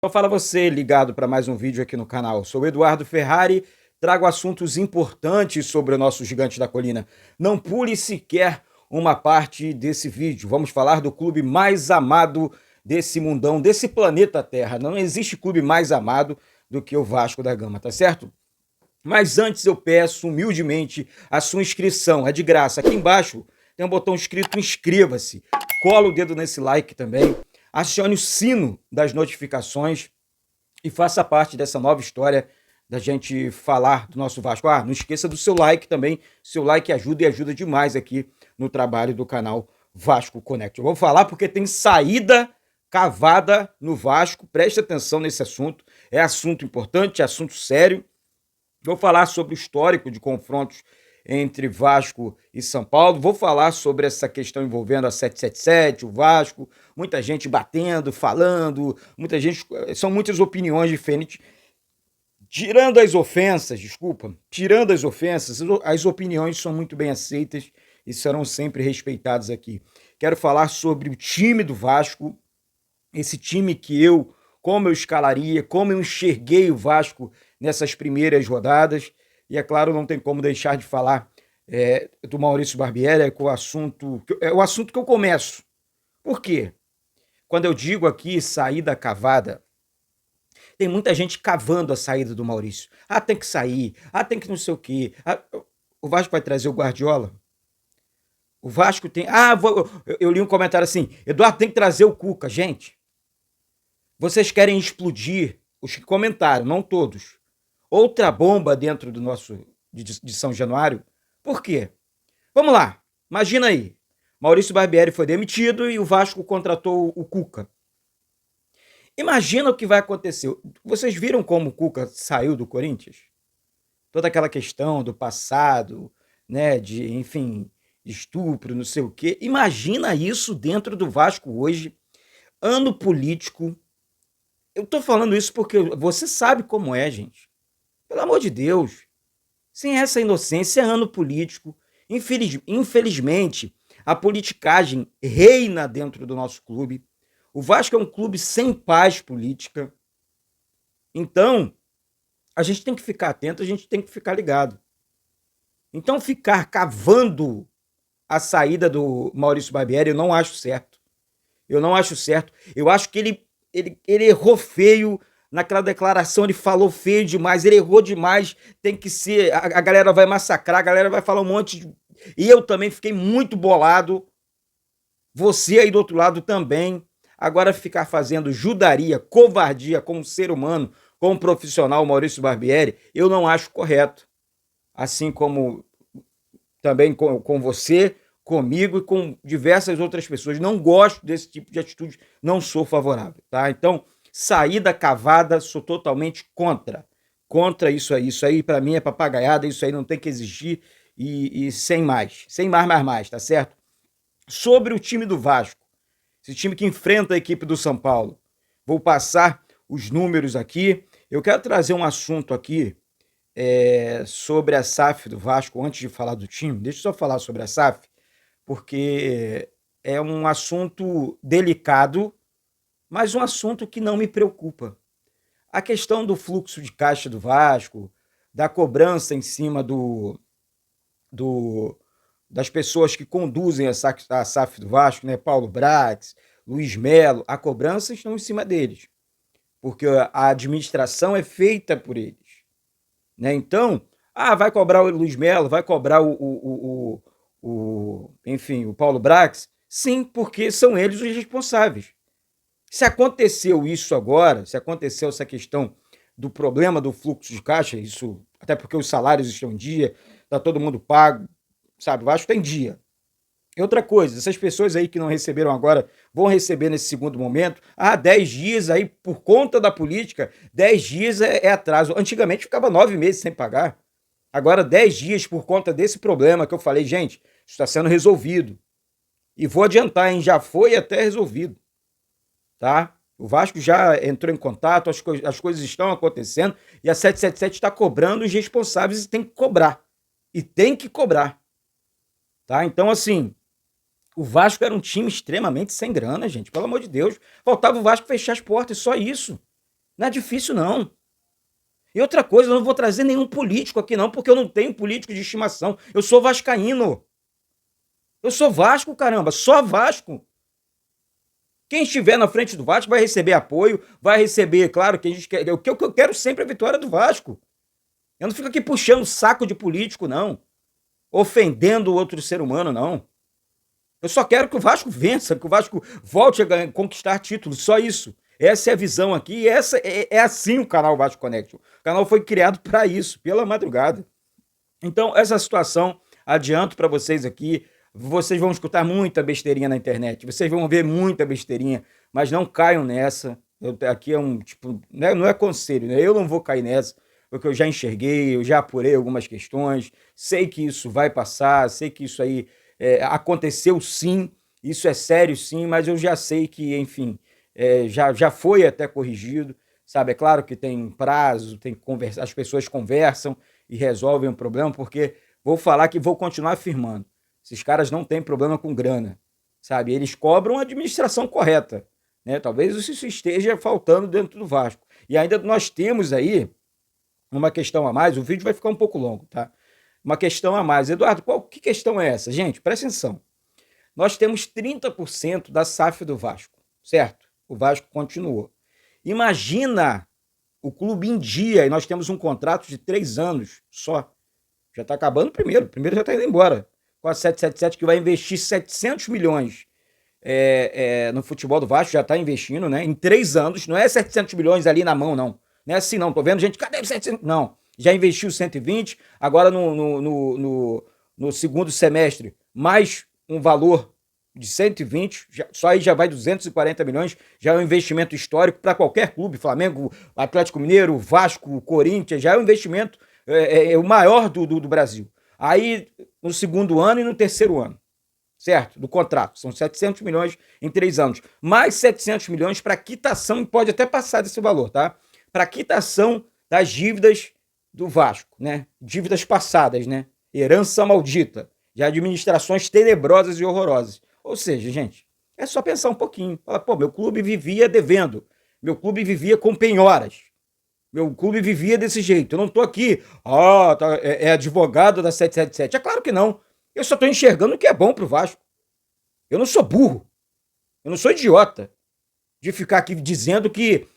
Então fala você ligado para mais um vídeo aqui no canal. Sou o Eduardo Ferrari, trago assuntos importantes sobre o nosso gigante da colina. Não pule sequer uma parte desse vídeo. Vamos falar do clube mais amado desse mundão, desse planeta Terra. Não existe clube mais amado do que o Vasco da Gama, tá certo? Mas antes eu peço humildemente a sua inscrição, é de graça. Aqui embaixo tem um botão escrito inscreva-se. Cola o dedo nesse like também. Acione o sino das notificações e faça parte dessa nova história da gente falar do nosso Vasco. Não esqueça do seu like também. Seu like ajuda e ajuda demais aqui no trabalho do canal Vasco Connect. Eu vou falar porque tem saída cavada no Vasco. Preste atenção nesse assunto. É assunto importante, é assunto sério. Vou falar sobre o histórico de confrontos entre Vasco e São Paulo. Vou falar sobre essa questão envolvendo a 777, o Vasco, muita gente batendo, falando, muita gente, são muitas opiniões diferentes. Tirando as ofensas, as opiniões são muito bem aceitas e serão sempre respeitadas aqui. Quero falar sobre o time do Vasco, esse time que como eu escalaria, como eu enxerguei o Vasco nessas primeiras rodadas. E, é claro, não tem como deixar de falar do Maurício Barbieri, é o assunto que eu começo. Por quê? Quando eu digo aqui saída cavada, tem muita gente cavando a saída do Maurício. Tem que sair, tem que não sei o quê. O Vasco vai trazer o Guardiola? O Vasco tem... eu li um comentário assim, Eduardo, tem que trazer o Cuca. Gente, vocês querem explodir, os que comentaram, não todos, outra bomba dentro do nosso de São Januário? Por quê? Vamos lá, imagina aí, Maurício Barbieri foi demitido e o Vasco contratou o Cuca. Imagina o que vai acontecer. Vocês viram como o Cuca saiu do Corinthians? Toda aquela questão do passado, né, enfim, de estupro, não sei o quê. Imagina isso dentro do Vasco hoje, ano político. Eu tô falando isso porque você sabe como é, gente. Pelo amor de Deus. Sem essa inocência, é ano político. Infelizmente, a politicagem reina dentro do nosso clube. O Vasco é um clube sem paz política. Então, a gente tem que ficar atento, a gente tem que ficar ligado. Então, ficar cavando a saída do Maurício Barbieri, eu não acho certo. Eu acho que ele errou feio naquela declaração, ele falou feio demais, ele errou demais, tem que ser, a galera vai massacrar, a galera vai falar um monte de... E eu também fiquei muito bolado, você aí do outro lado também. Agora ficar fazendo judaria, covardia com um ser humano, com um profissional, Maurício Barbieri, eu não acho correto. Assim como também com você, comigo e com diversas outras pessoas. Não gosto desse tipo de atitude, não sou favorável, tá? Então, saída cavada, sou totalmente contra. Contra isso aí. Isso aí, para mim, é papagaiada, isso aí não tem que existir e sem mais. Sem mais, tá certo? Sobre o time do Vasco, esse time que enfrenta a equipe do São Paulo, vou passar os números aqui. Eu quero trazer um assunto aqui sobre a SAF do Vasco, antes de falar do time. Deixa eu só falar sobre a SAF, porque é um assunto delicado, mas um assunto que não me preocupa. A questão do fluxo de caixa do Vasco, da cobrança em cima das pessoas que conduzem a SAF do Vasco, né? Paulo Brax, Luiz Melo, a cobrança estão em cima deles, porque a administração é feita por eles, né? Então, vai cobrar o Luiz Melo, vai cobrar enfim, o Paulo Brax? Sim, porque são eles os responsáveis. Se aconteceu isso agora, se aconteceu essa questão do problema do fluxo de caixa, isso até porque os salários estão em dia, tá todo mundo pago, sabe, o Vasco tem dia. E outra coisa, essas pessoas aí que não receberam agora, vão receber nesse segundo momento, 10 dias aí, por conta da política, 10 dias é atraso. Antigamente ficava 9 meses sem pagar. Agora 10 dias por conta desse problema que eu falei, gente, isso está sendo resolvido. E vou adiantar, hein, já foi até resolvido, tá? O Vasco já entrou em contato, as coisas estão acontecendo e a 777 está cobrando os responsáveis e tem que cobrar. E tem que cobrar, tá? Então, assim, o Vasco era um time extremamente sem grana, gente, pelo amor de Deus. Faltava o Vasco fechar as portas, só isso. Não é difícil, não. E outra coisa, eu não vou trazer nenhum político aqui, não, porque eu não tenho político de estimação. Eu sou vascaíno. Eu sou Vasco, caramba, só Vasco. Quem estiver na frente do Vasco vai receber apoio, vai receber, claro, que a gente quer. O que eu quero sempre é a vitória do Vasco. Eu não fico aqui puxando saco de político, não. Ofendendo outro ser humano, não. Eu só quero que o Vasco vença, que o Vasco volte a conquistar títulos, só isso. Essa é a visão aqui, e essa é assim o canal Vasco Connection. O canal foi criado para isso, pela madrugada. Então, essa situação, adianto para vocês aqui, vocês vão escutar muita besteirinha na internet, vocês vão ver muita besteirinha, mas não caiam nessa. Aqui é um, tipo, né, não é conselho, né? Eu não vou cair nessa, porque eu já enxerguei, eu já apurei algumas questões, sei que isso vai passar, sei que isso aí aconteceu sim, isso é sério sim, mas eu já sei que, enfim, já foi até corrigido, sabe? É claro que tem prazo, tem que conversar, as pessoas conversam e resolvem o problema, porque vou falar que vou continuar afirmando. Esses caras não têm problema com grana, sabe? Eles cobram a administração correta, né? Talvez isso esteja faltando dentro do Vasco. E ainda nós temos aí uma questão a mais, o vídeo vai ficar um pouco longo, tá? Uma questão a mais. Eduardo, que questão é essa? Gente, presta atenção. Nós temos 30% da SAF do Vasco, certo? O Vasco continuou. Imagina o clube em dia, e nós temos um contrato de 3 anos só. Já está acabando o primeiro já está indo embora. Com a 777, que vai investir 700 milhões no futebol do Vasco, já está investindo, né? Em 3 anos, não é 700 milhões ali na mão, não. Não é assim, não. Tô vendo gente, cadê os 700? Não. Já investiu 120, agora no segundo semestre, mais um valor de 120, só aí já vai 240 milhões, já é um investimento histórico para qualquer clube, Flamengo, Atlético Mineiro, Vasco, Corinthians, já é um investimento o maior do Brasil. Aí, no segundo ano e no terceiro ano, certo? Do contrato. São 700 milhões em 3 anos. Mais 700 milhões para quitação, pode até passar desse valor, tá? Para quitação das dívidas do Vasco, né? Dívidas passadas, né? Herança maldita, de administrações tenebrosas e horrorosas. Ou seja, gente, é só pensar um pouquinho. Fala, pô, meu clube vivia devendo. Meu clube vivia com penhoras. Meu clube vivia desse jeito. Eu não tô aqui, é advogado da 777. É claro que não. Eu só tô enxergando o que é bom pro Vasco. Eu não sou burro. Eu não sou idiota de ficar aqui dizendo que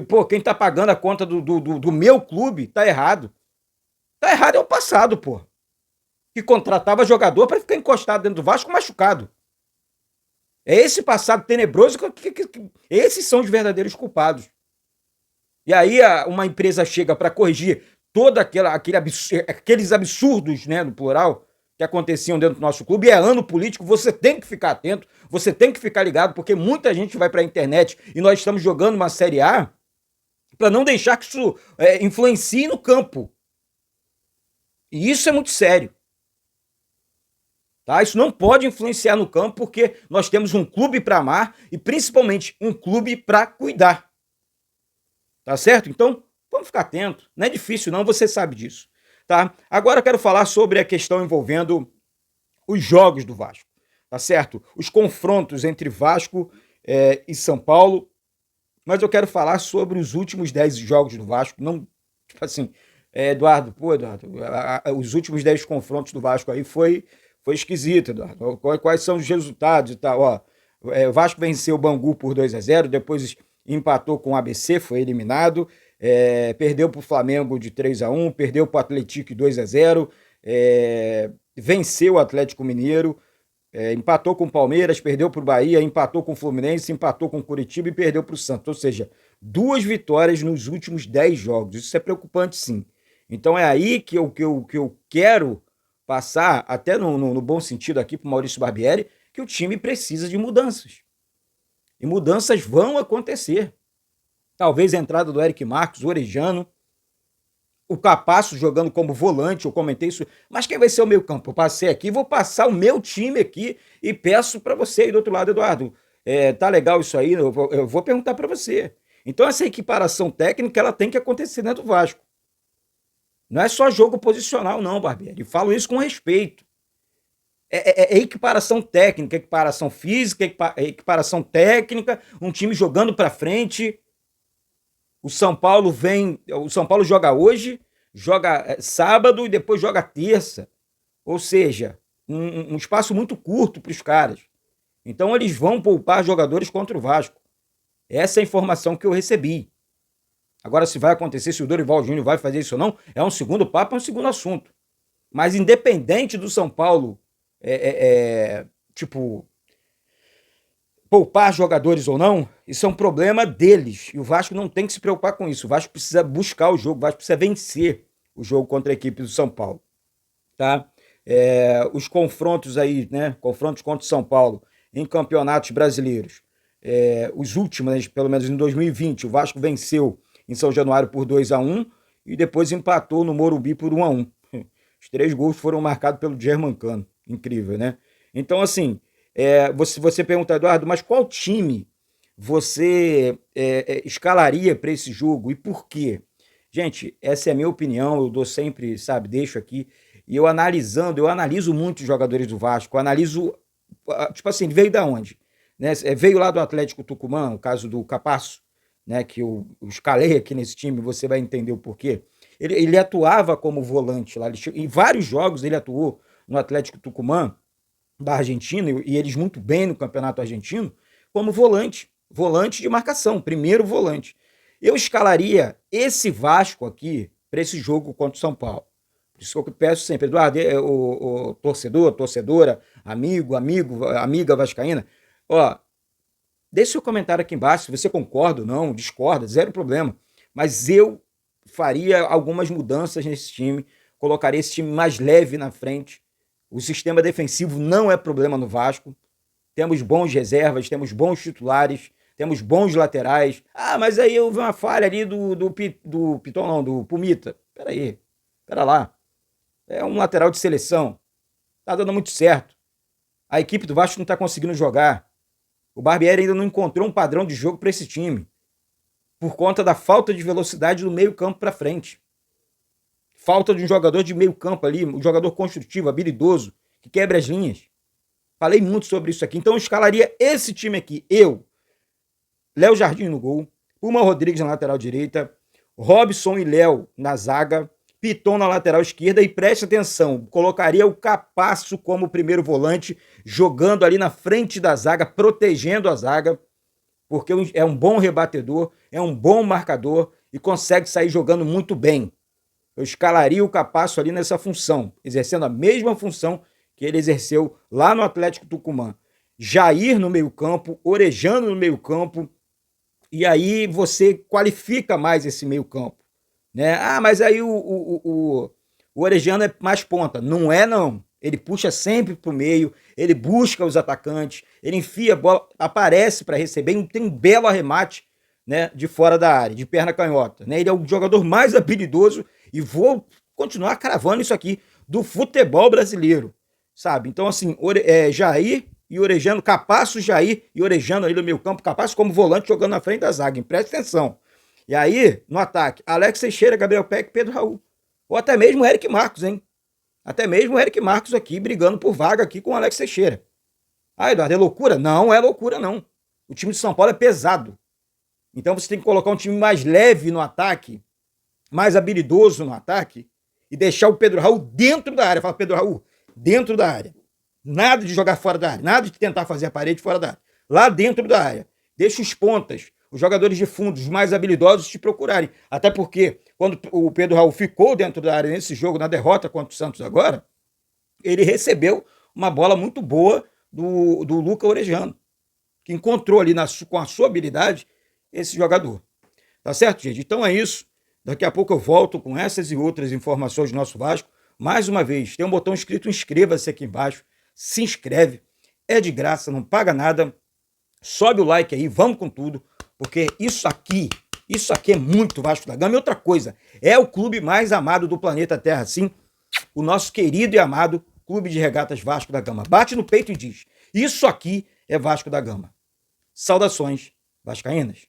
pô, quem tá pagando a conta do meu clube tá errado. Tá errado é o passado, pô. Que contratava jogador para ficar encostado dentro do Vasco machucado. É esse passado tenebroso que esses são os verdadeiros culpados. E aí uma empresa chega para corrigir todos aqueles absurdos, né, no plural, que aconteciam dentro do nosso clube, e é ano político, você tem que ficar atento, você tem que ficar ligado, porque muita gente vai para a internet e nós estamos jogando uma Série A para não deixar que isso influencie no campo. E isso é muito sério. Tá? Isso não pode influenciar no campo, porque nós temos um clube para amar e principalmente um clube para cuidar. Tá certo? Então, vamos ficar atento. Não é difícil não, você sabe disso. Tá? Agora eu quero falar sobre a questão envolvendo os jogos do Vasco. Tá certo? Os confrontos entre Vasco e São Paulo. Mas eu quero falar sobre os últimos 10 jogos do Vasco. Não, tipo assim, Eduardo, os últimos 10 confrontos do Vasco aí foi esquisito, Eduardo. Quais são os resultados e tal? Ó, o Vasco venceu o Bangu por 2-0, depois empatou com o ABC, foi eliminado, perdeu para o Flamengo de 3-1, perdeu para o Atlético 2-0, venceu o Atlético Mineiro, empatou com o Palmeiras, perdeu para o Bahia, empatou com o Fluminense, empatou com o Curitiba e perdeu para o Santos. Ou seja, 2 vitórias nos últimos 10 jogos. Isso é preocupante, sim. Então é aí que eu quero passar, até no bom sentido aqui para o Maurício Barbieri, que o time precisa de mudanças. E mudanças vão acontecer. Talvez a entrada do Eric Marcos, o Orejano, o Capasso jogando como volante, eu comentei isso. Mas quem vai ser o meio campo? Eu passei aqui, vou passar o meu time aqui e peço para você aí do outro lado, Eduardo. Tá legal isso aí? Eu vou perguntar para você. Então essa equiparação técnica, ela tem que acontecer dentro do Vasco. Não é só jogo posicional não, Barbieri. Falo isso com respeito. É equiparação técnica, equiparação física, equiparação técnica, um time jogando para frente. O São Paulo o São Paulo joga hoje, joga sábado e depois joga terça. Ou seja, um espaço muito curto para os caras. Então eles vão poupar jogadores contra o Vasco. Essa é a informação que eu recebi. Agora, se vai acontecer, se o Dorival Júnior vai fazer isso ou não, é um segundo papo, é um segundo assunto. Mas independente do São Paulo, tipo, poupar jogadores ou não, isso é um problema deles. E o Vasco não tem que se preocupar com isso. O Vasco precisa buscar o jogo, o Vasco precisa vencer o jogo contra a equipe do São Paulo. Tá? Os confrontos aí, né? Confrontos contra o São Paulo em campeonatos brasileiros. Os últimos, né, pelo menos em 2020, o Vasco venceu em São Januário por 2-1 e depois empatou no Morumbi por 1-1. Os 3 gols foram marcados pelo Germancano. Incrível, né? Então, assim, você pergunta, Eduardo, mas qual time você escalaria para esse jogo e por quê? Gente, essa é a minha opinião, eu dou sempre, sabe, deixo aqui. E eu analiso muito os jogadores do Vasco, eu analiso, tipo assim, veio da onde? Né? Veio lá do Atlético Tucumã, o caso do Capasso, né, que eu escalei aqui nesse time, você vai entender o porquê. Ele atuava como volante lá, em vários jogos ele atuou no Atlético Tucumã, da Argentina, e eles muito bem no campeonato argentino, como volante de marcação, primeiro volante. Eu escalaria esse Vasco aqui para esse jogo contra o São Paulo. Por isso que eu peço sempre, Eduardo, o torcedor, torcedora, amiga vascaína, ó, deixe seu comentário aqui embaixo, se você concorda ou não, discorda, zero problema. Mas eu faria algumas mudanças nesse time, colocaria esse time mais leve na frente. O sistema defensivo não é problema no Vasco. Temos bons reservas, temos bons titulares, temos bons laterais. Ah, mas aí houve uma falha ali do Piton, não, do Pumita. Pera lá. É um lateral de seleção. Tá dando muito certo. A equipe do Vasco não tá conseguindo jogar. O Barbieri ainda não encontrou um padrão de jogo para esse time, por conta da falta de velocidade do meio campo para frente. Falta de um jogador de meio campo ali, um jogador construtivo, habilidoso, que quebra as linhas. Falei muito sobre isso aqui. Então eu escalaria esse time aqui. Eu, Léo Jardim no gol, Puma Rodrigues na lateral direita, Robson e Léo na zaga, Piton na lateral esquerda e preste atenção, colocaria o Capasso como primeiro volante, jogando ali na frente da zaga, protegendo a zaga, porque é um bom rebatedor, é um bom marcador e consegue sair jogando muito bem. Eu escalaria o Capasso ali nessa função, exercendo a mesma função que ele exerceu lá no Atlético Tucumã. Jair no meio-campo, Orejano no meio-campo, e aí você qualifica mais esse meio-campo. Né? Ah, mas aí o Orejano é mais ponta. Não é, não. Ele puxa sempre pro meio, ele busca os atacantes, ele enfia a bola, aparece para receber, tem um belo arremate, né, de fora da área, de perna canhota. Né? Ele é o jogador mais habilidoso e vou continuar cravando isso aqui do futebol brasileiro, sabe? Então, assim, Jair e Orejano, Capasso, Jair e Orejano ali no meio campo, Capasso como volante jogando na frente da zaga, presta atenção. E aí, no ataque, Alex Teixeira, Gabriel Peck e Pedro Raul. Ou até mesmo o Eric Marcos, hein? Até mesmo o Eric Marcos aqui, brigando por vaga aqui com o Alex Teixeira. Ah, Eduardo, é loucura? Não é loucura, não. O time de São Paulo é pesado. Então você tem que colocar um time mais leve no ataque, mais habilidoso no ataque, e deixar o Pedro Raul dentro da área. Fala, Pedro Raul, dentro da área. Nada de jogar fora da área, nada de tentar fazer a parede fora da área. Lá dentro da área. Deixa os pontas, os jogadores de fundo, os mais habilidosos te procurarem. Até porque, quando o Pedro Raul ficou dentro da área nesse jogo, na derrota contra o Santos agora, ele recebeu uma bola muito boa do Luca Orejano, que encontrou ali com a sua habilidade esse jogador. Tá certo, gente? Então é isso. Daqui a pouco eu volto com essas e outras informações do nosso Vasco. Mais uma vez, tem um botão escrito inscreva-se aqui embaixo. Se inscreve. É de graça, não paga nada. Sobe o like aí, vamos com tudo. Porque isso aqui é muito Vasco da Gama. E outra coisa, é o clube mais amado do planeta Terra, sim. O nosso querido e amado Clube de Regatas Vasco da Gama. Bate no peito e diz, isso aqui é Vasco da Gama. Saudações vascaínas.